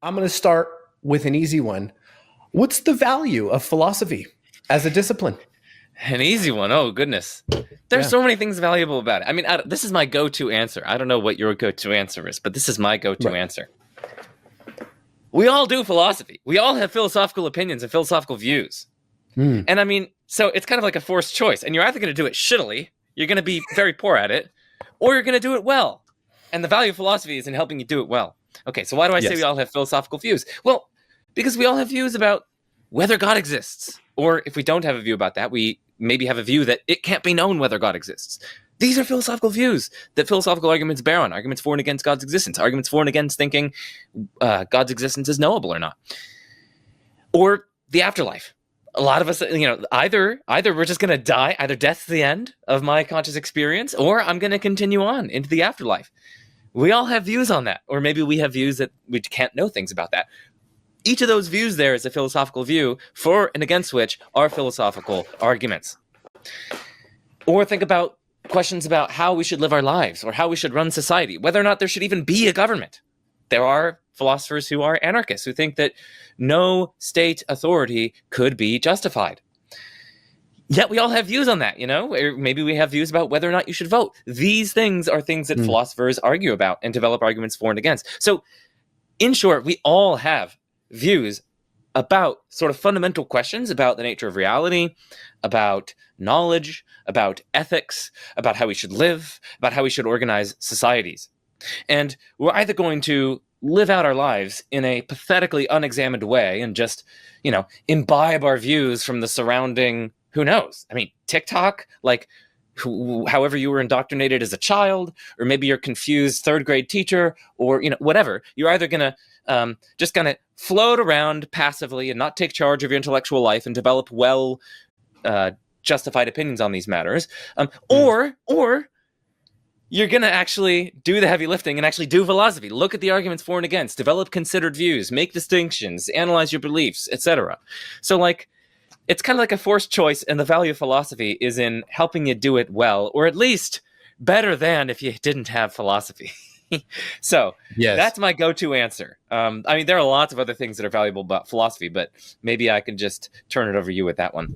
I'm going to start with an easy one. What's the value of philosophy as a discipline? An easy one. Oh, goodness. There's Yeah, so many things valuable about it. I mean, this is my go-to answer. I don't know what your go-to answer is, but this is my go-to right. answer. We all do philosophy. We all have philosophical opinions and philosophical views. Hmm. And I mean, so it's kind of like a forced choice. And you're either going to do it shittily, you're going to be very poor at it, or you're going to do it well. And the value of philosophy is in helping you do it well. Okay, so why do I say we Yes. all have philosophical views? Well, because we all have views about whether God exists. Or if we don't have a view about that, we maybe have a view that it can't be known whether God exists. These are philosophical views that philosophical arguments bear on, arguments for and against God's existence, arguments for and against thinking God's existence is knowable or not. Or the afterlife. A lot of us, either we're just going to die, either death's the end of my conscious experience, or I'm going to continue on into the afterlife. We all have views on that, or maybe we have views that we can't know things about that. Each of those views there is a philosophical view, for and against which are philosophical arguments. Or think about questions about how we should live our lives, or how we should run society, whether or not there should even be a government. There are philosophers who are anarchists who think that no state authority could be justified. Yet we all have views on that, or maybe we have views about whether or not you should vote. These things are things that Hmm. philosophers argue about and develop arguments for and against. So, in short, we all have views about sort of fundamental questions about the nature of reality, about knowledge, about ethics, about how we should live, about how we should organize societies. And we're either going to live out our lives in a pathetically unexamined way and just, imbibe our views from the surrounding, who knows? I mean, TikTok, like however you were indoctrinated as a child, or maybe you're confused third grade teacher, or, whatever. You're either going to just kind of float around passively and not take charge of your intellectual life and develop justified opinions on these matters, Hmm. or you're going to actually do the heavy lifting and actually do philosophy. Look at the arguments for and against, develop considered views, make distinctions, analyze your beliefs, etc. So, it's kind of like a forced choice, and the value of philosophy is in helping you do it well, or at least better than if you didn't have philosophy. So Yes. that's my go-to answer. I mean, there are lots of other things that are valuable about philosophy, but maybe I can just turn it over to you with that one.